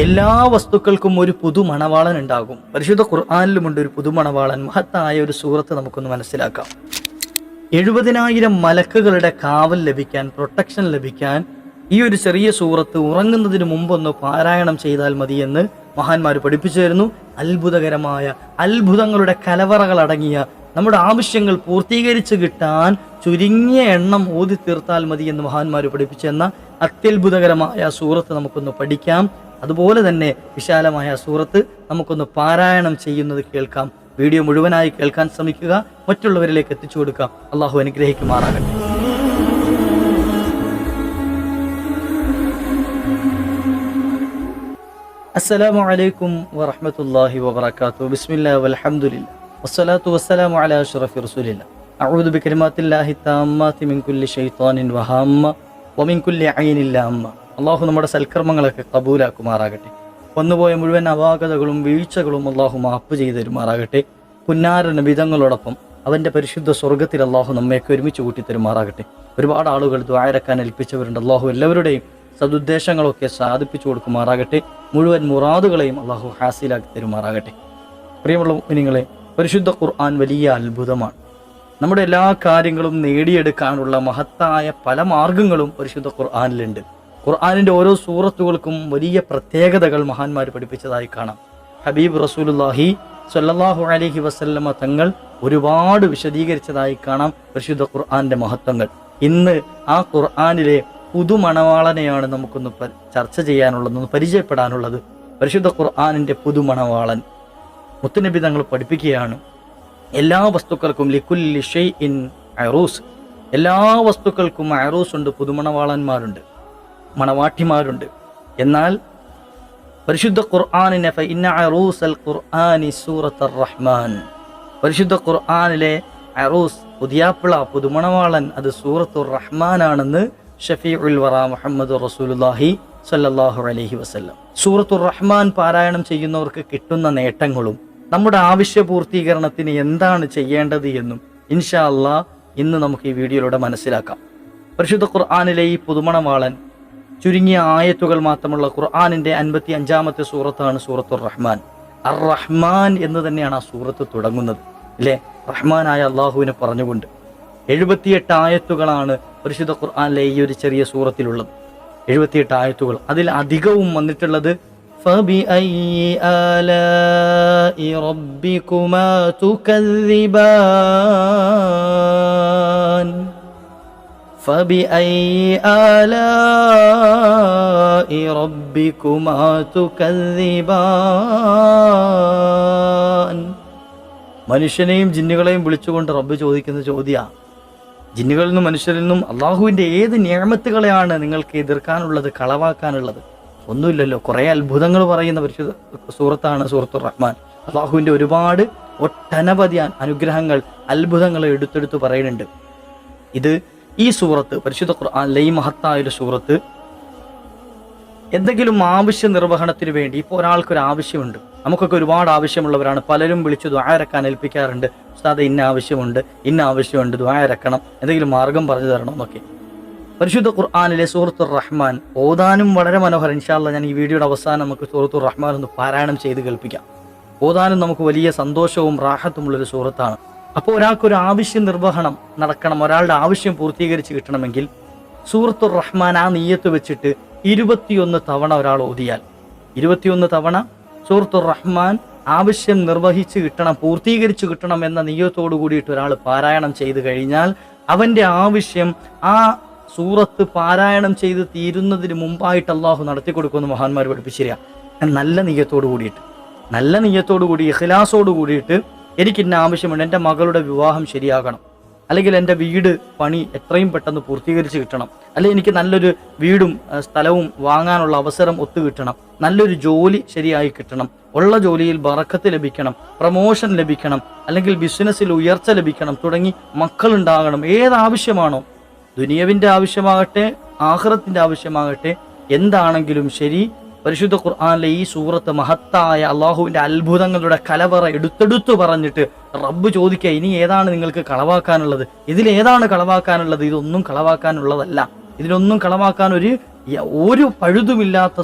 എല്ലാ വസ്തുക്കൾക്കും ഒരു പുതു മണവാളൻ ഉണ്ടാകും. പരിശുദ്ധ ഖുർആനിലുമുണ്ട് ഒരു പുതു മണവാളൻ. മഹത്തായ ഒരു സൂറത്ത് നമുക്കൊന്ന് മനസ്സിലാക്കാം. 70,000 മലക്കുകളുടെ കാവൽ ലഭിക്കാൻ, പ്രൊട്ടക്ഷൻ ലഭിക്കാൻ ഈ ഒരു ചെറിയ സൂറത്ത് ഉറങ്ങുന്നതിന് മുമ്പൊന്ന് പാരായണം ചെയ്താൽ മതിയെന്ന് മഹാന്മാർ പഠിപ്പിച്ചു തരുന്നു. അത്ഭുതകരമായ അത്ഭുതങ്ങളുടെ കലവറകൾ അടങ്ങിയ നമ്മുടെ ആവശ്യങ്ങൾ പൂർത്തീകരിച്ച് കിട്ടാൻ ചുരുങ്ങിയ എണ്ണം ഓതി തീർത്താൽ മതി എന്ന് മഹാന്മാർ പഠിപ്പിച്ചെന്ന അത്യത്ഭുതകരമായ സൂറത്ത് നമുക്കൊന്ന് പഠിക്കാം. അതുപോലെ തന്നെ വിശാലമായ സൂറത്ത് നമുക്കൊന്ന് പാരായണം ചെയ്യുന്നത് കേൾക്കാം. വീഡിയോ മുഴുവനായി കേൾക്കാൻ ശ്രമിക്കുക, മറ്റുള്ളവരിലേക്ക് എത്തിച്ചു കൊടുക്കാം. അള്ളാഹു അനുഗ്രഹിക്കുമാറാകട്ടെ. അസ്സലാമു അലൈക്കും വറഹ്മത്തുള്ളാഹി വബറകാതുഹു. ബിസ്മില്ലാഹി വൽഹംദുലില്ലാഹി വസ്സലാത്തു വസ്സലാമു അലാ അഷ്റഫി റസൂലില്ലാഹി. അഊദു ബികലിമാത്തില്ലാഹി തമ്മാത്തി മിൻ കുല്ലി ശൈത്വാനിൻ വഹമ്മ വമിൻ കുല്ലി ഐനിൻ ലാമ്മ. അള്ളാഹു നമ്മുടെ സൽക്കർമ്മങ്ങളൊക്കെ കബൂലാക്കുമാറാകട്ടെ. വന്നുപോയ മുഴുവൻ അപാകതകളും വീഴ്ചകളും അള്ളാഹു മാപ്പ് ചെയ്ത് തരുമാറാകട്ടെ. പുന്നാര നബിതങ്ങളോടൊപ്പം അവൻ്റെ പരിശുദ്ധ സ്വർഗത്തിൽ അള്ളാഹു നമ്മയൊക്കെ ഒരുമിച്ച് കൂട്ടിത്തരുമാറാകട്ടെ. ഒരുപാട് ആളുകൾ ദുആയിരക്കാൻ ഏൽപ്പിച്ചവരുണ്ട്. അള്ളാഹു എല്ലാവരുടെയും സദുദ്ദേശങ്ങളൊക്കെ സാധിപ്പിച്ചു കൊടുക്കുമാറാകട്ടെ. മുഴുവൻ മുറാദുകളെയും അള്ളാഹു ഹാസിലാക്കി തരുമാറാകട്ടെ. പ്രിയമുള്ള മുഅ്മിനീങ്ങളെ, പരിശുദ്ധ ഖുർആൻ വലിയ അത്ഭുതമാണ്. നമ്മുടെ എല്ലാ കാര്യങ്ങളും നേടിയെടുക്കാനുള്ള മഹത്തായ പല മാർഗങ്ങളും പരിശുദ്ധ ഖുർആനിലുണ്ട്. ഖുർആനിൻ്റെ ഓരോ സൂറത്തുകൾക്കും വലിയ പ്രത്യേകതകൾ മഹാന്മാർ പഠിപ്പിച്ചതായി കാണാം. ഹബീബ് റസൂലുള്ളാഹി സ്വല്ലല്ലാഹു അലൈഹി വസല്ലമ തങ്ങൾ ഒരുപാട് വിശദീകരിച്ചതായി കാണാം പരിശുദ്ധ ഖുർആന്റെ മഹത്വങ്ങൾ. ഇന്ന് ആ ഖുർആനിലെ പുതുമണവാളനെയാണ് നമുക്കൊന്ന് ചർച്ച ചെയ്യാനുള്ളത്, ഒന്ന് പരിചയപ്പെടാനുള്ളത്. പരിശുദ്ധ ഖുർആനിൻ്റെ പുതുമണവാളൻ മുത്തുനബി തങ്ങൾ പഠിപ്പിക്കുകയാണ്, എല്ലാ വസ്തുക്കൾക്കും ലികുല്ലി ഷൈഇൻ അറൂസ്, എല്ലാ വസ്തുക്കൾക്കും അറൂസ് ഉണ്ട്, പുതുമണവാളന്മാരുണ്ട്, മണവാട്ടിമാരുണ്ട്. എന്നാൽ പരിശുദ്ധ ഖുർആനിനെ ഫഇന്ന അറൂസൽ ഖുർആനി സൂറത്തുർ റഹ്മാൻ, പരിശുദ്ധ ഖുർആനിലെ അറൂസ്, പുതിയാപ്പിള, പുതുമണവാളൻ, അത് സൂറത്തുർ റഹ്മാനാണെന്ന് ഷഫീഉൽ വറ മുഹമ്മദ് റസൂലുള്ളാഹി സ്വല്ലല്ലാഹു അലൈഹി വസല്ലം. സൂറത്തുർ റഹ്മാൻ പാരായണം ചെയ്യുന്നവർക്ക് കിട്ടുന്ന നേട്ടങ്ങളും നമ്മുടെ ആവശ്യ പൂർത്തീകരണത്തിന് എന്താണ് ചെയ്യേണ്ടത് എന്നും ഇൻഷാ അല്ലാഹ് ഇന്ന് നമുക്ക് ഈ വീഡിയോയിലൂടെ മനസ്സിലാക്കാം. പരിശുദ്ധ ഖുർആനിലെ ഈ പുതുമണവാളൻ ചുരുങ്ങിയ ആയത്തുകൾ മാത്രമുള്ള ഖുർആനിൻ്റെ 55-ാമത്തെ സൂറത്താണ് സൂറത്തുർ റഹ്മാൻ. അർ റഹ്മാൻ എന്ന് തന്നെയാണ് ആ സൂറത്ത് തുടങ്ങുന്നത്, അല്ലേ? റഹ്മാനായ അള്ളാഹുവിനെ പറഞ്ഞുകൊണ്ട് 78 ആയത്തുകളാണ് പരിശുദ്ധ ഖുർആനിലെ ഈ ഒരു ചെറിയ സൂറത്തിലുള്ളത്. 78 ആയത്തുകൾ. അതിൽ അധികവും വന്നിട്ടുള്ളത് ഫബിഅയ്യി ആലാഇ റബ്ബികുമാ തുകദ്ദിബാൻ, ഫബിഅയ്യി ആലാഇ റബ്ബികുമാ തുകദ്ദിബാൻ. മനുഷ്യനെയും ജിന്നുകളെയും വിളിച്ചുകൊണ്ട് റബ്ബ് ചോദിക്കുന്ന ചോദ്യമാണ്. ജിന്നുകളിൽ നിന്നും മനുഷ്യരിൽ നിന്നും അള്ളാഹുവിൻ്റെ ഏത് നിഅമത്തുകളെയാണ് നിങ്ങൾക്ക് എതിർക്കാനുള്ളത്, കളവാക്കാനുള്ളത്? ഒന്നുമില്ലല്ലോ. കുറേ അത്ഭുതങ്ങൾ പറയുന്ന പരിശുദ്ധ സൂറത്താണ് സൂറത്തുർ റഹ്മാൻ. അള്ളാഹുവിൻ്റെ ഒരുപാട് ഒട്ടനവധി അനുഗ്രഹങ്ങൾ, അത്ഭുതങ്ങൾ എടുത്തെടുത്ത് പറയുന്നുണ്ട്. ഈ സൂറത്ത്, പരിശുദ്ധ ഖുർആനിലെ ഈ മഹത്തായൊരു സൂറത്ത്, എന്തെങ്കിലും ആവശ്യ നിർവഹണത്തിന് വേണ്ടി, ഇപ്പോൾ ഒരാൾക്കൊരു ആവശ്യമുണ്ട്, നമുക്കൊക്കെ ഒരുപാട് ആവശ്യമുള്ളവരാണ്, പലരും വിളിച്ച് ദുആയിരക്കാൻ ഏൽപ്പിക്കാറുണ്ട്. ഉസ്താദ് ഇന്ന ആവശ്യമുണ്ട്, ദുആയിരക്കണം, എന്തെങ്കിലും മാർഗം പറഞ്ഞു തരണം എന്നൊക്കെ. പരിശുദ്ധ ഖുർആനിലെ സൂറത്തുർ റഹ്മാൻ ഓതാനും വളരെ മനോഹരം. ഇൻഷാ അല്ലാഹ് ഞാൻ ഈ വീഡിയോയുടെ അവസാനം നമുക്ക് സൂറത്തുർ റഹ്മാൻ ഒന്ന് പാരായണം ചെയ്ത് കേൾപ്പിക്കാം. ഓതാനും നമുക്ക് വലിയ സന്തോഷവും റാഹത്തുമുള്ളൊരു സൂറത്താണ്. അപ്പോൾ ഒരാൾക്കൊരു ആവശ്യ നിർവഹണം നടക്കണം, ഒരാളുടെ ആവശ്യം പൂർത്തീകരിച്ച് കിട്ടണമെങ്കിൽ സൂറത്തുർ റഹ്മാൻ ആ നിയ്യത്ത് വെച്ചിട്ട് 21 തവണ ഒരാൾ ഓതിയാൽ, 21 തവണ സൂറത്തുർ റഹ്മാൻ ആവശ്യം നിർവഹിച്ച് കിട്ടണം, പൂർത്തീകരിച്ച് കിട്ടണം എന്ന നിയ്യത്തോടു കൂടിയിട്ട് ഒരാൾ പാരായണം ചെയ്ത് കഴിഞ്ഞാൽ അവൻ്റെ ആവശ്യം ആ സൂറത്ത് പാരായണം ചെയ്ത് തീരുന്നതിന് മുമ്പായിട്ട് അള്ളാഹു നടത്തി കൊടുക്കുമെന്ന് മഹാന്മാർ പഠിപ്പിച്ചിരിക്കുക. നല്ല നിയ്യത്തോടു കൂടി ഇഖ്ലാസോട് കൂടിയിട്ട് എനിക്കിന്ന ആവശ്യമുണ്ട്, എൻ്റെ മകളുടെ വിവാഹം ശരിയാകണം, അല്ലെങ്കിൽ എൻ്റെ വീട് പണി എത്രയും പെട്ടെന്ന് പൂർത്തീകരിച്ച് കിട്ടണം, അല്ലെങ്കിൽ എനിക്ക് നല്ലൊരു വീടും സ്ഥലവും വാങ്ങാനുള്ള അവസരം ഒത്തു കിട്ടണം, നല്ലൊരു ജോലി ശരിയായി കിട്ടണം, ഉള്ള ജോലിയിൽ ബറക്കത്ത് ലഭിക്കണം, പ്രമോഷൻ ലഭിക്കണം, അല്ലെങ്കിൽ ബിസിനസ്സിൽ ഉയർച്ച ലഭിക്കണം, തുടങ്ങി മക്കളുണ്ടാകണം. ഏതാവശ്യമാണോ, ദുനിയവിൻ്റെ ആവശ്യമാകട്ടെ ആഖിറത്തിൻ്റെ ആവശ്യമാകട്ടെ, എന്താണെങ്കിലും ശരി, പരിശുദ്ധ ഖുർആനിലെ ഈ സൂറത്ത് മഹത്തായ അള്ളാഹുവിൻ്റെ അത്ഭുതങ്ങളുടെ കലവറ എടുത്തെടുത്തു പറഞ്ഞിട്ട് റബ്ബ് ചോദിക്കുക, ഇനി ഏതാണ് നിങ്ങൾക്ക് കളവാക്കാനുള്ളത്? ഇതിലേതാണ് കളവാക്കാനുള്ളത്? ഇതൊന്നും കളവാക്കാനുള്ളതല്ല. ഇതിലൊന്നും കളവാക്കാൻ ഒരു ഒരു പഴുതുമില്ലാത്ത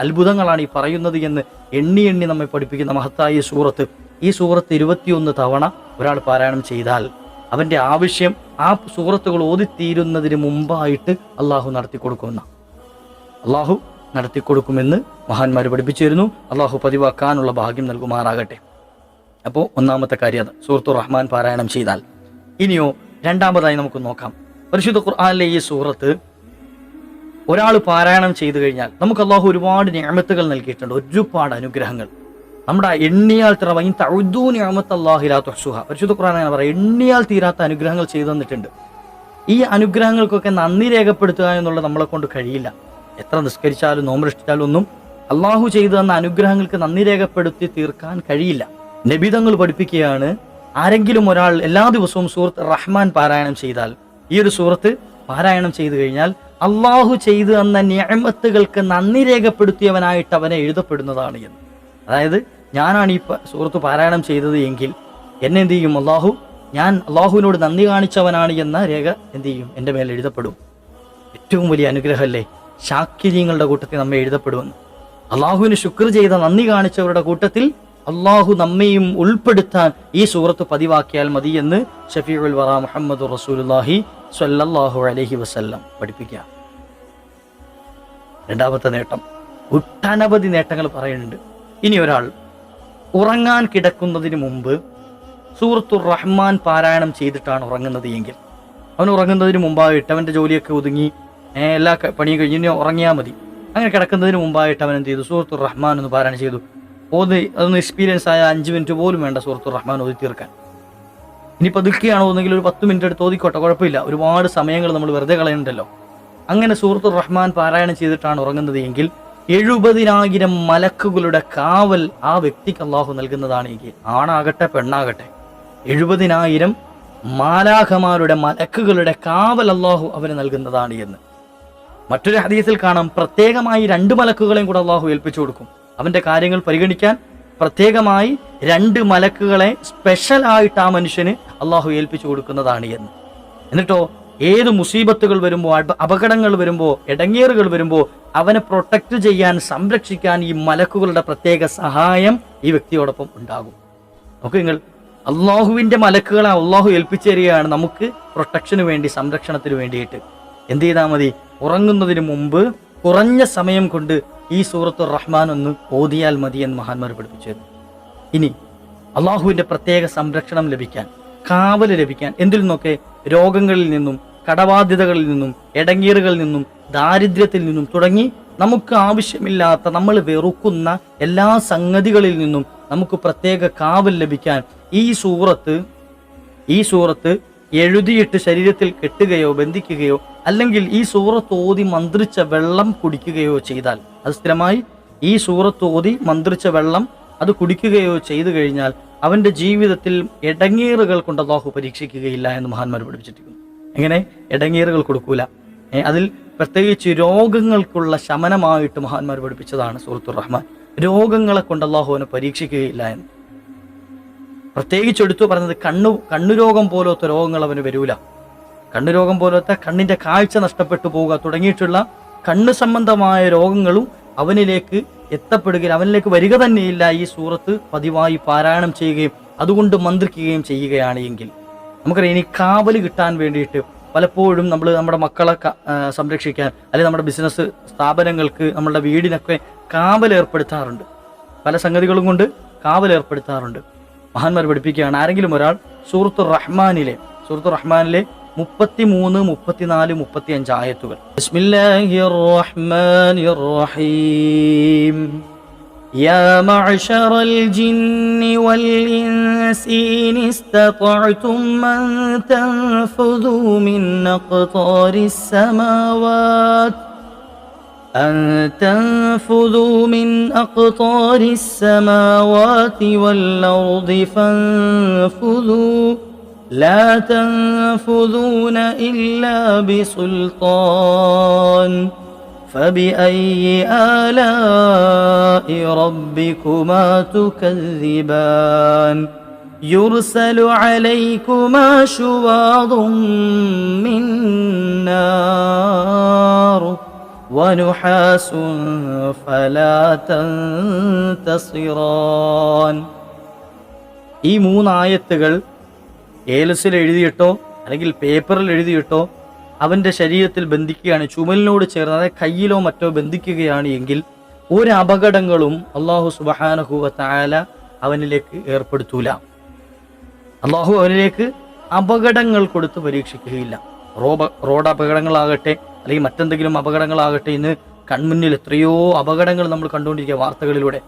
അത്ഭുതങ്ങളാണ് ഈ പറയുന്നത് എന്ന് എണ്ണി എണ്ണി നമ്മെ പഠിപ്പിക്കുന്ന മഹത്തായ ഈ സൂറത്ത്. ഈ സൂറത്ത് 21 തവണ ഒരാൾ പാരായണം ചെയ്താൽ അവൻ്റെ ആവശ്യം ആ സൂറത്തുകൾ ഓതിത്തീരുന്നതിന് മുമ്പായിട്ട് അള്ളാഹു നടത്തിക്കൊടുക്കുമെന്ന് മഹാന്മാർ പഠിപ്പിച്ചു തരുന്നു. അള്ളാഹു പതിവാക്കാനുള്ള ഭാഗ്യം നൽകുമാറാകട്ടെ. അപ്പോൾ ഒന്നാമത്തെ കാര്യം അത് സൂറത്തുർ റഹ്മാൻ പാരായണം ചെയ്താൽ. ഇനിയോ രണ്ടാമതായി നമുക്ക് നോക്കാം. പരിശുദ്ധ ഖുർആനിലെ ഈ സൂറത്ത് ഒരാൾ പാരായണം ചെയ്തു കഴിഞ്ഞാൽ നമുക്ക് അള്ളാഹു ഒരുപാട് നിഅമത്തുകൾ നൽകിയിട്ടുണ്ട്, ഒരുപാട് അനുഗ്രഹങ്ങൾ. നമ്മുടെ എണ്ണിയാൽ പരിശുദ്ധ ഖുർആൻ അങ്ങനെ പറയാം, എണ്ണിയാൽ തീരാത്ത അനുഗ്രഹങ്ങൾ ചെയ്തു തന്നിട്ടുണ്ട്. ഈ അനുഗ്രഹങ്ങൾക്കൊക്കെ നന്ദി രേഖപ്പെടുത്തുക എന്നുള്ളത് നമ്മളെ കൊണ്ട് കഴിയില്ല. എത്ര നിസ്കരിച്ചാലും നോമ്പനുഷ്ഠിച്ചാലും ഒന്നും അള്ളാഹു ചെയ്തു തന്ന അനുഗ്രഹങ്ങൾക്ക് നന്ദി രേഖപ്പെടുത്തി തീർക്കാൻ കഴിയില്ല. നബിതങ്ങൾ പഠിപ്പിക്കുകയാണ്, ആരെങ്കിലും ഒരാൾ എല്ലാ ദിവസവും സൂറത്ത് റഹ്മാൻ പാരായണം ചെയ്താൽ, ഈ ഒരു സൂറത്ത് പാരായണം ചെയ്തു കഴിഞ്ഞാൽ അള്ളാഹു ചെയ്തു തന്ന നിഅമത്തുകൾക്ക് നന്ദി രേഖപ്പെടുത്തിയവനായിട്ട് അവനെ എഴുതപ്പെടുന്നതാണ് എന്ന്. അതായത് ഞാനാണ് ഈ സൂറത്ത് പാരായണം ചെയ്തത് എങ്കിൽ എന്നെ എന്ത് ചെയ്യും? ഞാൻ അള്ളാഹുവിനോട് നന്ദി കാണിച്ചവനാണ് എന്ന രേഖ എന്ത് ചെയ്യും? എൻ്റെ മേൽ എഴുതപ്പെടും. ഏറ്റവും വലിയ അനുഗ്രഹമല്ലേ? ശാക്കിര്യങ്ങളുടെ കൂട്ടത്തിൽ നമ്മെ എഴുതപ്പെടുമെന്ന്. അള്ളാഹുവിന് ശുക്ർ ചെയ്ത നന്ദി കാണിച്ചവരുടെ കൂട്ടത്തിൽ അള്ളാഹു നമ്മയും ഉൾപ്പെടുത്താൻ ഈ സൂറത്ത് പതിവാക്കിയാൽ മതി എന്ന് ഷഫീഉൽ വറ മുഹമ്മദ് റസൂലുള്ളാഹി സ്വല്ലല്ലാഹു അലൈഹി വസല്ലം പഠിപ്പിക്കുക. രണ്ടാമത്തെ നേട്ടം, ഒട്ടനവധി നേട്ടങ്ങൾ പറയുന്നുണ്ട്. ഇനി ഒരാൾ ഉറങ്ങാൻ കിടക്കുന്നതിന് മുമ്പ് സൂറത്തുർ റഹ്മാൻ പാരായണം ചെയ്തിട്ടാണ് ഉറങ്ങുന്നത് എങ്കിൽ, അവൻ ഉറങ്ങുന്നതിന് മുമ്പായിട്ട് അവൻ്റെ ജോലിയൊക്കെ ഒതുങ്ങി എല്ലാ പണിയും കഴിഞ്ഞ് ഇനി ഉറങ്ങിയാൽ മതി. അങ്ങനെ കിടക്കുന്നതിന് മുമ്പായിട്ട് അവൻ എന്ത് ചെയ്തു? സൂറത്തുർ റഹ്മാൻ ഒന്ന് പാരായണം ചെയ്തു. അതൊന്ന് എക്സ്പീരിയൻസ് ആയ 5 മിനിറ്റ് പോലും വേണ്ട സൂറത്തുർ റഹ്മാൻ ഓതി തീർക്കാൻ. ഇനി പതുക്കെയാണോ ഒന്നെങ്കിൽ ഒരു 10 മിനിറ്റ് എടുത്ത് ഓതിക്കോട്ടെ, കുഴപ്പമില്ല. ഒരുപാട് സമയങ്ങൾ നമ്മൾ വെറുതെ കളയുന്നുണ്ടല്ലോ. അങ്ങനെ സൂറത്തുർ റഹ്മാൻ പാരായണം ചെയ്തിട്ടാണ് ഉറങ്ങുന്നത് എങ്കിൽ 70,000 മലക്കുകളുടെ കാവൽ ആ വ്യക്തിക്ക് അള്ളാഹു നൽകുന്നതാണ്. എങ്കിൽ ആണാകട്ടെ പെണ്ണാകട്ടെ 70,000 മാലാഖമാരുടെ മലക്കുകളുടെ കാവൽ അള്ളാഹു അവന് നൽകുന്നതാണ് എന്ന്. മറ്റൊരു ഹദീസിൽ കാണാം, പ്രത്യേകമായി 2 മലക്കുകളെയും കൂടെ അള്ളാഹു ഏൽപ്പിച്ചു കൊടുക്കും. അവന്റെ കാര്യങ്ങൾ പരിഗണിക്കാൻ പ്രത്യേകമായി 2 മലക്കുകളെ സ്പെഷ്യൽ ആയിട്ട് ആ മനുഷ്യന് അള്ളാഹു ഏൽപ്പിച്ചു കൊടുക്കുന്നതാണ് എന്ന്. എന്നിട്ടോ ഏത് മുസീബത്തുകൾ വരുമ്പോൾ, അപകടങ്ങൾ വരുമ്പോൾ, ഇടങ്ങേറുകൾ വരുമ്പോൾ അവനെ പ്രൊട്ടക്റ്റ് ചെയ്യാൻ, സംരക്ഷിക്കാൻ ഈ മലക്കുകളുടെ പ്രത്യേക സഹായം ഈ വ്യക്തിയോടൊപ്പം ഉണ്ടാകും. നമുക്ക് നിങ്ങൾ അള്ളാഹുവിന്റെ മലക്കുകളെ അള്ളാഹു ഏൽപ്പിച്ചു തരികയാണ് നമുക്ക് പ്രൊട്ടക്ഷന് വേണ്ടി, സംരക്ഷണത്തിന് വേണ്ടിയിട്ട്. എന്ത് ചെയ്താൽ മതി? ഉറങ്ങുന്നതിന് മുമ്പ് കുറഞ്ഞ സമയം കൊണ്ട് ഈ സൂറത്തുർ റഹ്മാൻ ഒന്ന് ഓതിയാൽ മതി എന്ന് മഹാന്മാർ പഠിപ്പിച്ചിരുന്നു. ഇനി അള്ളാഹുവിന്റെ പ്രത്യേക സംരക്ഷണം ലഭിക്കാൻ, കാവല് ലഭിക്കാൻ എന്തിൽ നിന്നൊക്കെ? രോഗങ്ങളിൽ നിന്നും, കടബാധ്യതകളിൽ നിന്നും, ഇടങ്ങീറുകളിൽ നിന്നും, ദാരിദ്ര്യത്തിൽ നിന്നും തുടങ്ങി നമുക്ക് ആവശ്യമില്ലാത്ത, നമ്മൾ വെറുക്കുന്ന എല്ലാ സംഗതികളിൽ നിന്നും നമുക്ക് പ്രത്യേക കാവൽ ലഭിക്കാൻ ഈ സൂറത്ത് എഴുതിയിട്ട് ശരീരത്തിൽ കെട്ടുകയോ ബന്ധിക്കുകയോ അല്ലെങ്കിൽ ഈ സൂറത്ത് ഓതി മന്ത്രിച്ച വെള്ളം കുടിക്കുകയോ ചെയ്താൽ, അത് സ്ഥിരമായി ഈ സൂറത്ത് ഓതി മന്ത്രിച്ച വെള്ളം അത് കുടിക്കുകയോ ചെയ്തു കഴിഞ്ഞാൽ അവന്റെ ജീവിതത്തിൽ ഇടങ്ങേറുകൾ കൊണ്ട് അല്ലാഹു പരീക്ഷിക്കുകയില്ല എന്ന് മഹാന്മാർ പഠിപ്പിച്ചിരിക്കുന്നു. എങ്ങനെ? ഇടങ്ങേറുകൾ കൊടുക്കൂല. അതിൽ പ്രത്യേകിച്ച് രോഗങ്ങൾക്കുള്ള ശമനമായിട്ട് മഹാന്മാർ പഠിപ്പിച്ചതാണ് സൂറത്തുർ റഹ്മാൻ. രോഗങ്ങളെ കൊണ്ട് അല്ലാഹുവിനെ പരീക്ഷിക്കുകയില്ല എന്ന്. പ്രത്യേകിച്ച് എടുത്തു പറഞ്ഞത് കണ്ണുരോഗം പോലത്തെ രോഗങ്ങൾ അവന് വരൂല. കണ്ണുരോഗം പോലത്തെ, കണ്ണിന്റെ കാഴ്ച നഷ്ടപ്പെട്ടു പോവുക തുടങ്ങിയിട്ടുള്ള കണ്ണ് സംബന്ധമായ രോഗങ്ങളും അവനിലേക്ക് എത്തപ്പെടുകയും അവനിലേക്ക് വരിക തന്നെയില്ല ഈ സൂറത്ത് പതിവായി പാരായണം ചെയ്യുകയും അതുകൊണ്ട് മന്ത്രിക്കുകയും ചെയ്യുകയാണ് എങ്കിൽ. നമുക്കറിയാം, ഇനി കാവല് കിട്ടാൻ വേണ്ടിയിട്ട് പലപ്പോഴും നമ്മൾ നമ്മുടെ മക്കളെ സംരക്ഷിക്കാൻ അല്ലെങ്കിൽ നമ്മുടെ ബിസിനസ് സ്ഥാപനങ്ങൾക്ക്, നമ്മളുടെ വീടിനൊക്കെ കാവലേർപ്പെടുത്താറുണ്ട്. പല സംഗതികളും കൊണ്ട് കാവലേർപ്പെടുത്താറുണ്ട്. മഹാന്മാർ പഠിപ്പിക്കുകയാണ്, ആരെങ്കിലും ഒരാൾ സൂറത്തുർ റഹ്മാനിലെ 33, 34, 35 ആയത്തുകൾ ബിസ്മില്ലാഹിർ റഹ്മാനിർ റഹീം യാ മഅശറൽ ജിന്നി വൽ ഇൻസി ഇൻ ഇസ്തതഅ്തും അൻ തൻഫുദൂ മിൻ അഖ്താരിസ് സമാവാത് أن تنفذوا من أقطار السماوات والأرض فانفذوا لا تنفذون إلا بسلطان فبأي آلاء ربكما تكذبان يرسل عليكما شواظ من نار ونحاس فلا تنتصران. ഈ 3 ആയത്തുകൾ ഏലസിൽ എഴുതിയിട്ടോ അല്ലെങ്കിൽ പേപ്പറിൽ എഴുതിയിട്ടോ അവൻ്റെ ശരീരത്തിൽ ബന്ധിക്കുകയാണ്, ചുമലിനോട് ചേർന്ന്, അതായത് കയ്യിലോ മറ്റോ ബന്ധിക്കുകയാണ് എങ്കിൽ ഒരു അപകടങ്ങളും അള്ളാഹു സുബ്ഹാനഹു വ തആല അവനിലേക്ക് ഏർപ്പെടുത്തൂല. അള്ളാഹു അവനിലേക്ക് അപകടങ്ങൾ കൊടുത്ത് പരീക്ഷിക്കുകയില്ല. റോഡ് അപകടങ്ങളാകട്ടെ അല്ലെങ്കിൽ മറ്റെന്തെങ്കിലും അപകടങ്ങളാകട്ടെ, ഇന്ന് കൺമുന്നിൽ എത്രയോ അപകടങ്ങൾ നമ്മൾ കണ്ടുകൊണ്ടിരിക്കുക വാർത്തകളിലൂടെ.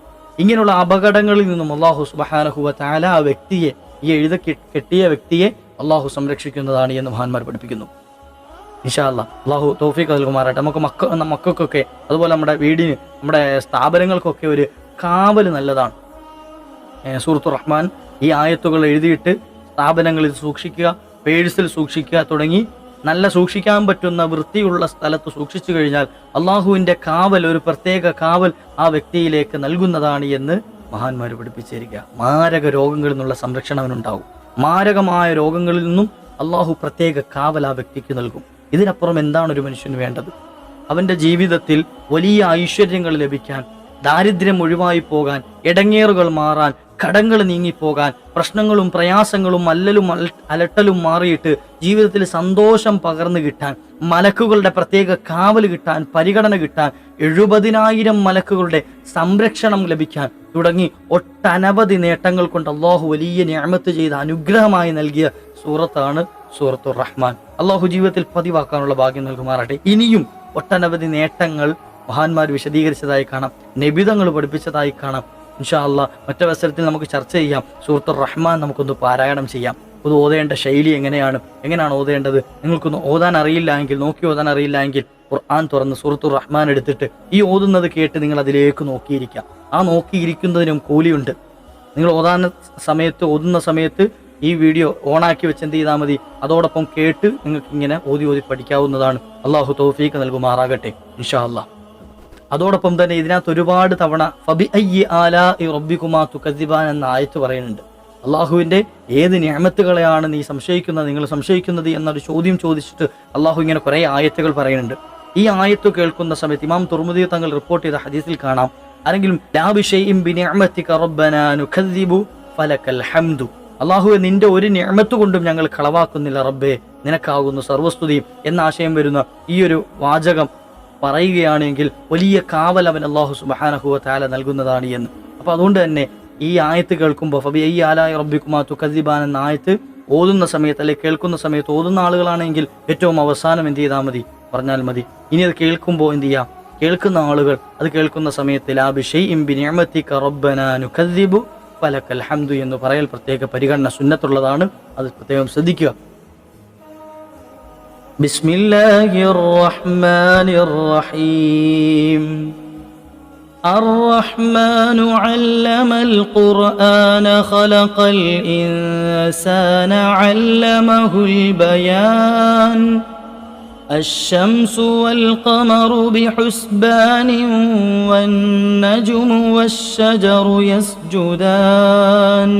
ഇങ്ങനെയുള്ള അപകടങ്ങളിൽ നിന്നും അള്ളാഹു സുബ്ഹാനഹു വ തആല ആ വ്യക്തിയെ, ഈ കെട്ടിയ വ്യക്തിയെ അള്ളാഹു സംരക്ഷിക്കുന്നതാണ് എന്ന് മഹാന്മാർ പഠിപ്പിക്കുന്നു. ഇൻഷാ അല്ലാഹ് അള്ളാഹു തൗഫീഖ് നൽകുമാറാട്ടെ. നമുക്ക് മക്കൾക്കൊക്കെ അതുപോലെ നമ്മുടെ വീടിന്, നമ്മുടെ സ്ഥാപനങ്ങൾക്കൊക്കെ ഒരു കാവൽ നല്ലതാണ്. സൂറത്തുർ റഹ്മാൻ ഈ ആയത്തുകൾ എഴുതിയിട്ട് സ്ഥാപനങ്ങളിൽ സൂക്ഷിക്കുക, പേഴ്സിൽ സൂക്ഷിക്കുക തുടങ്ങി നല്ല സൂക്ഷിക്കാൻ പറ്റുന്ന വൃത്തിയുള്ള സ്ഥലത്ത് സൂക്ഷിച്ചു കഴിഞ്ഞാൽ അള്ളാഹുവിൻ്റെ കാവൽ, ഒരു പ്രത്യേക കാവൽ ആ വ്യക്തിയിലേക്ക് നൽകുന്നതാണ് എന്ന് മഹാന്മാർ പഠിപ്പിച്ചിരിക്കുക. മാരക രോഗങ്ങളിൽ നിന്നുള്ള സംരക്ഷണം അവനുണ്ടാകും. മാരകമായ രോഗങ്ങളിൽ നിന്നും അള്ളാഹു പ്രത്യേക കാവൽ ആ വ്യക്തിക്ക് നൽകും. ഇതിനപ്പുറം എന്താണ് ഒരു മനുഷ്യന് വേണ്ടത്? അവൻ്റെ ജീവിതത്തിൽ വലിയ ഐശ്വര്യങ്ങൾ ലഭിക്കാൻ, ദാരിദ്ര്യം ഒഴിവായി പോകാൻ, ഇടങ്ങേറുകൾ മാറാൻ, കടങ്ങൾ നീങ്ങിപ്പോകാൻ, പ്രശ്നങ്ങളും പ്രയാസങ്ങളും അലട്ടലും മാറിയിട്ട് ജീവിതത്തിൽ സന്തോഷം പകർന്നു കിട്ടാൻ, മലക്കുകളുടെ പ്രത്യേക കാവൽ കിട്ടാൻ, പരിഗണന കിട്ടാൻ, 70,000 മലക്കുകളുടെ സംരക്ഷണം ലഭിക്കാൻ തുടങ്ങി ഒട്ടനവധി നേട്ടങ്ങൾ കൊണ്ട് അള്ളാഹു വലിയ നിഅമത്ത് ചെയ്ത് അനുഗ്രഹമായി നൽകിയ സൂറത്താണ് സൂറത്തുർ റഹ്മാൻ. അള്ളാഹു ജീവിതത്തിൽ പതിവാക്കാനുള്ള ഭാഗ്യം നൽകുമാറാട്ടെ. ഇനിയും ഒട്ടനവധി നേട്ടങ്ങൾ മഹാന്മാർ വിശദീകരിച്ചതായി കാണാം, നബിതങ്ങൾ പഠിപ്പിച്ചതായി കാണാം. ഇൻഷാ അല്ലാഹ് മറ്റവസരത്തിൽ നമുക്ക് ചർച്ച ചെയ്യാം. സൂറത്തുർ റഹ്മാൻ നമുക്കൊന്ന് പാരായണം ചെയ്യാം. ഇത് ഓതേണ്ട ശൈലി എങ്ങനെയാണ് ഓതേണ്ടത്? നിങ്ങൾക്കൊന്ന് ഓതാൻ അറിയില്ല എങ്കിൽ, നോക്കി ഓതാൻ അറിയില്ല എങ്കിൽ ഖുർആൻ തുറന്ന് സൂറത്തുർ റഹ്മാൻ എടുത്തിട്ട് ഈ ഓതുന്നത് കേട്ട് നിങ്ങൾ അതിലേക്ക് നോക്കിയിരിക്കാം. ആ നോക്കിയിരിക്കുന്നതിനും കൂലിയുണ്ട്. നിങ്ങൾ ഓതുന്ന സമയത്ത് ഈ വീഡിയോ ഓണാക്കി വെച്ച് എന്ത് ചെയ്താൽ മതി, അതോടൊപ്പം കേട്ട് നിങ്ങൾക്ക് ഇങ്ങനെ ഓതി പഠിക്കാവുന്നതാണ്. അള്ളാഹു തൗഫീഖ് നൽകുമാറാകട്ടെ ഇൻഷാ അല്ലാഹ്. അതോടൊപ്പം തന്നെ ഇതിനകത്ത് ഒരുപാട് തവണ ഫബിഅയ്യി ആലാഇ റബ്ബികുമാ തുകദ്ദിബാൻ എന്ന ആയത്ത് പറയുന്നുണ്ട്. അള്ളാഹുവിൻ്റെ ഏത് നിഅമത്തുകളെയാണ് നിങ്ങൾ സംശയിക്കുന്നത് എന്നൊരു ചോദ്യം ചോദിച്ചിട്ട് അള്ളാഹു ഇങ്ങനെ കുറേ ആയത്തുകൾ പറയുന്നുണ്ട്. ഈ ആയത്ത് കേൾക്കുന്ന സമയത്ത് ഇമാം തുർമുദി തങ്ങൾ റിപ്പോർട്ട് ചെയ്ത ഹദീസിൽ കാണാം, ആരെങ്കിലും ലാ ബിശൈഇൻ ബിനിഅമതിക റബ്ബനാ നുകദ്ദിബു ഫലക്കൽ ഹംദു, അള്ളാഹുവെ നിന്റെ ഒരു നിഅമത്ത് കൊണ്ടും ഞങ്ങൾ കളവാക്കുന്നില്ല റബ്ബേ, നിനക്കാകുന്നു സർവസ്തുതിയും എന്ന ആശയം വരുന്ന ഈ ഒരു വാചകം പറയുകയാണെങ്കിൽ വലിയ കാവൽ അവൻ അല്ലാഹു സുബ്ഹാനഹു വ തആല നൽകുന്നതാണ് എന്ന്. അപ്പോൾ അതുകൊണ്ട് തന്നെ ഈ ആയത്ത് കേൾക്കുമ്പോൾ ഫബിഅയ്യി ആലാഇ റബ്ബികുമാ തുകദ്ദിബാൻ എന്ന ആയത്ത് ഓതുന്ന സമയത്ത് അല്ലെങ്കിൽ കേൾക്കുന്ന സമയത്ത്, ഓതുന്ന ആളുകളാണെങ്കിൽ ഏറ്റവും അവസാനം എന്ത് ചെയ്താൽ മതി, പറഞ്ഞാൽ മതി. ഇനി അത് കേൾക്കുമ്പോൾ എന്ത് ചെയ്യാം, കേൾക്കുന്ന ആളുകൾ അത് കേൾക്കുന്ന സമയത്ത് ലാ ബിശൈഇൻ ബിനിഅമതിക റബ്ബനാ നുകദ്ദിബു ഫലക്കൽ ഹംദു എന്ന് പറയൽ പ്രത്യേക പരിഗണന സുന്നത്തുള്ളതാണ്. അത് പ്രത്യേകം ശ്രദ്ധിക്കുക. ബിസ്മില്ലാഹിർ റഹ്മാനിർ റഹീം. الرحمن علم القرآن خلق الإنسان علمه البيان الشمس والقمر بحسبان والنجم والشجر يسجدان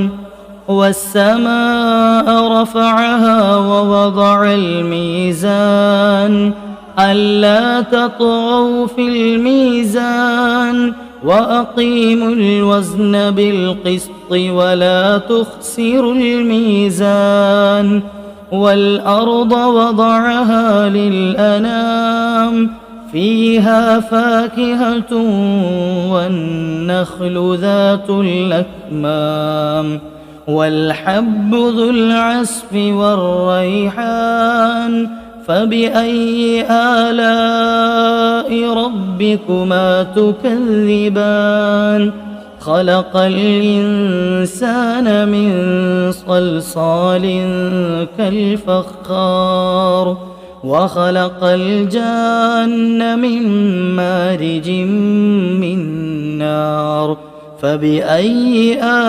والسماء رفعها ووضع الميزان ألا تطغوا في الميزان وأقيموا الوزن بالقسط ولا تخسروا الميزان والأرض وضعها للأنام فيها فاكهة والنخل ذات الأكمام والحب ذو العصف والريحان فبأي آلاء ربكما تكذبان خلق الإنسان من صلصال كالفخار وخلق الجان من مارج من نار فبأي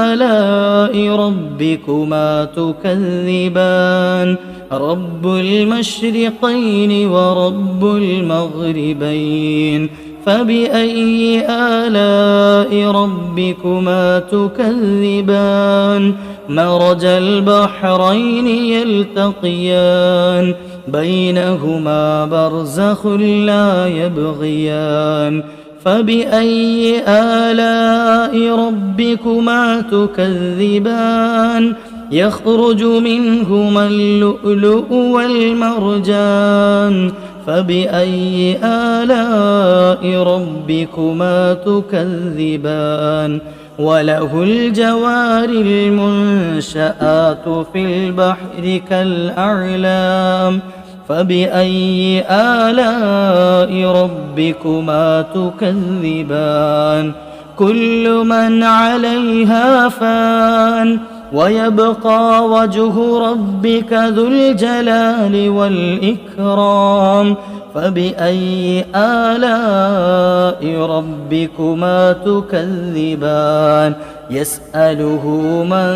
آلاء ربكما تكذبان رب المشرقين ورب المغربين فبأي آلاء ربكما تكذبان مرج البحرين يلتقيان بينهما برزخ لا يبغيان فبأي آلاء ربكما تكذبان يخرج منهما اللؤلؤ والمرجان فبأي آلاء ربكما تكذبان وله الجوار المنشآت في البحر كالأعلام فبأي آلاء ربكما تكذبان كل من عليها فان ويبقى وجه ربك ذو الجلال والإكرام فبأي آلاء ربكما تكذبان يسأله من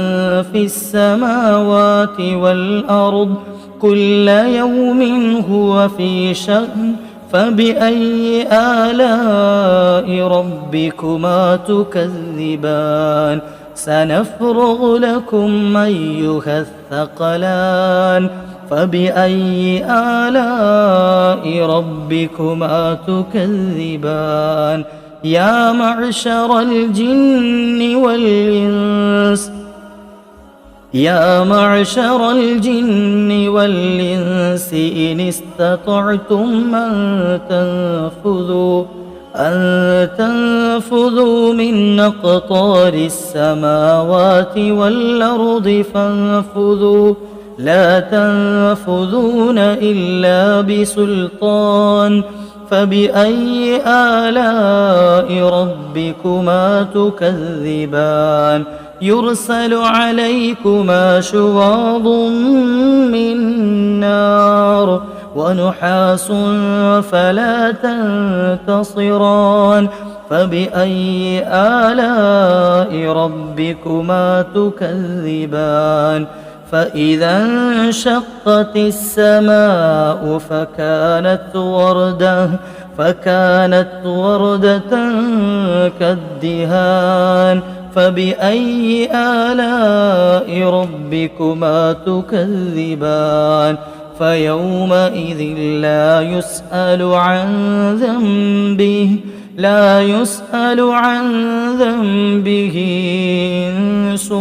في السماوات والأرض كل يوم هو في شأن فبأي آلاء ربكما تكذبان سنفرغ لكم أيها الثقلان فبأي آلاء ربكما تكذبان يا معشر الجن والإنس إن استطعتم أن تنفذوا من أقطار السماوات والأرض فانفذوا لا تنفذون إلا بسلطان فبأي آلاء ربكما تكذبان يرسل عليكما شواظ من نار ونحاس فلا تنتصران فبأي آلاء ربكما تكذبان فإذا انشقت السماء فكانت وردة كالدهان فبأي آلاء ربكما تكذبان فيومئذ لا يسأل عن ذنبه إنس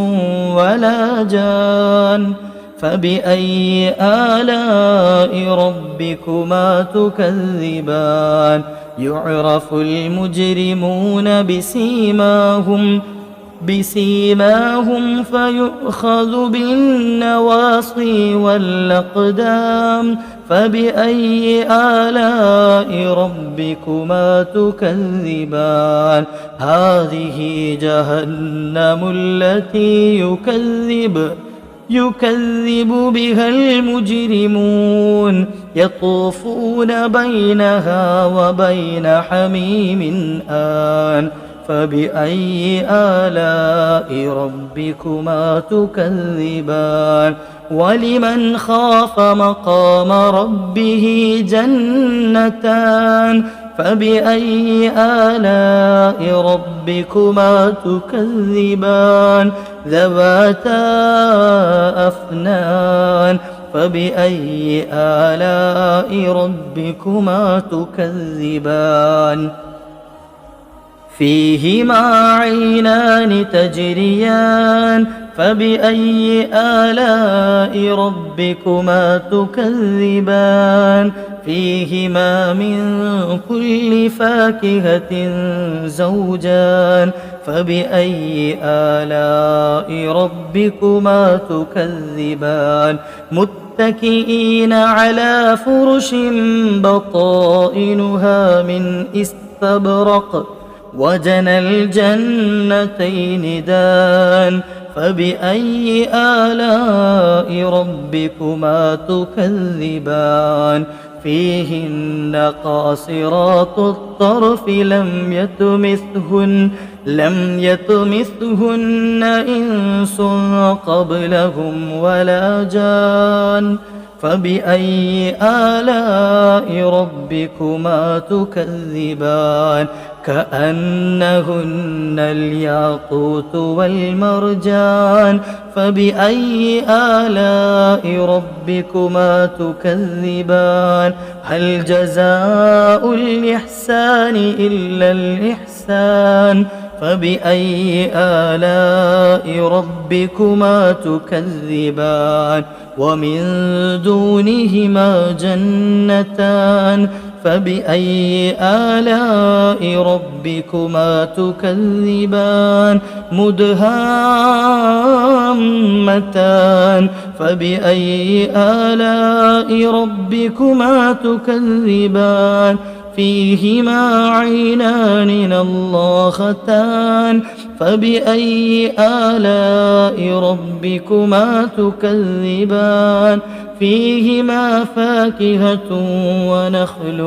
ولا جان فبأي آلاء ربكما تكذبان يعرف المجرمون بسيماهم فيؤخذ بالنواصي والأقدام فبأي آلاء ربكما تكذبان هذه جهنم التي يكذب بها المجرمون يطوفون بينها وبين حميم آن فبأي آلاء ربكما تكذبان ولمن خاف مقام ربه جنتان فبأي آلاء ربكما تكذبان ذواتا أفنان فبأي آلاء ربكما تكذبان فيهما عينان تجريان فبأي آلاء ربكما تكذبان فيهما من كل فاكهة زوجان فبأي آلاء ربكما تكذبان متكئين على فرش بطائنها من استبرق وجنى الجنتين دان فبأي آلاء ربكما تكذبان فيهن قاصرات الطرف لم يطمثهن إنس قبلهم ولا جان فبأي آلاء ربكما تكذبان كأنهن الياقوت والمرجان فبأي آلاء ربكما تكذبان هل جزاء الإحسان إلا الإحسان فبأي آلاء ربكما تكذبان ومن دونهما جنتان فبأي آلاء ربكما تكذبان مدهامتان فبأي آلاء ربكما تكذبان فيهما عينان نضاختان فبأي آلاء ربكما تكذبان فيهما فاكهة ونخل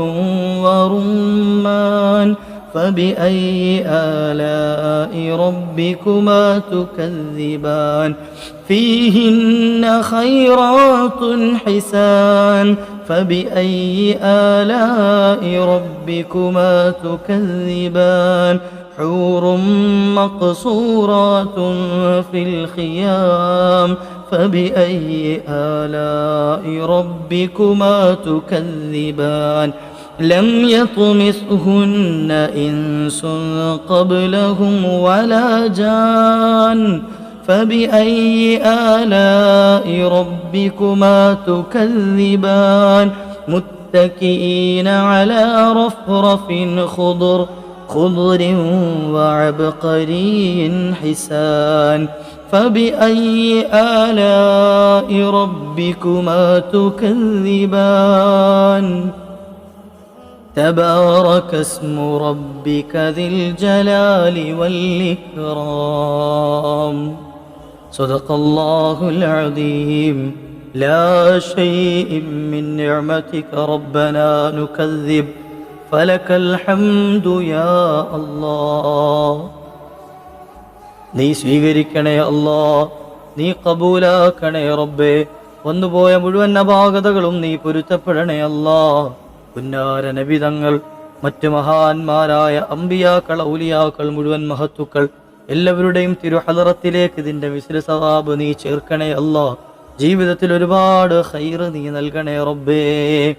ورمان فبأي آلاء ربكما تكذبان فيهن خيرات حسان فبأي آلاء ربكما تكذبان حور مقصورات في الخيام فبأي آلاء ربكما تكذبان لم يطمثهن إنس قبلهم ولا جان فبأي آلاء ربكما تكذبان متكئين على رفرف خضر وعبقري حسان فبأي آلاء ربكما تكذبان تبارك اسم ربك ذي الجلال والإكرام صدق الله العظيم لا شيء من نعمتك ربنا نكذب فلك الحمد يا الله നീ സ്വീകരിക്കണേ അല്ലാ, നീ കബൂലാക്കണേ റബ്ബേ. വന്നുപോയ മുഴുവൻ അപാകതകളും നീ പൊരുത്തപ്പെടണേ അല്ലാ. പുന്നാര നബിതങ്ങൾ, മറ്റു മഹാന്മാരായ അമ്പിയാക്കൾ, ഔലിയാക്കൾ, മുഴുവൻ മഹത്തുക്കൾ എല്ലാവരുടെയും തിരുഹളറത്തിലേക്ക് ഇതിന്റെ മിസ്ല സവാബ് നീ ചേർക്കണേ അല്ലാ. ജീവിതത്തിൽ ഒരുപാട് ഖൈർ നീ നൽകണേ റബ്ബേ.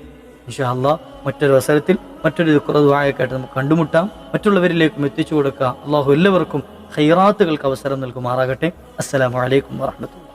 ഇൻഷാ അല്ലാ മറ്റൊരു അവസരത്തിൽ മറ്റൊരു ദുആയൊക്കെയായിട്ട് നമുക്ക് കണ്ടുമുട്ടാം. മറ്റുള്ളവരിലേക്കും എത്തിച്ചു കൊടുക്കാം. അള്ളാഹു എല്ലാവർക്കും ഖൈറാത്തുകൾക്ക് അവസരം നൽകുമാറാകട്ടെ. അസ്സലാമു അലൈക്കും വറഹ്മത്തുള്ളാഹി.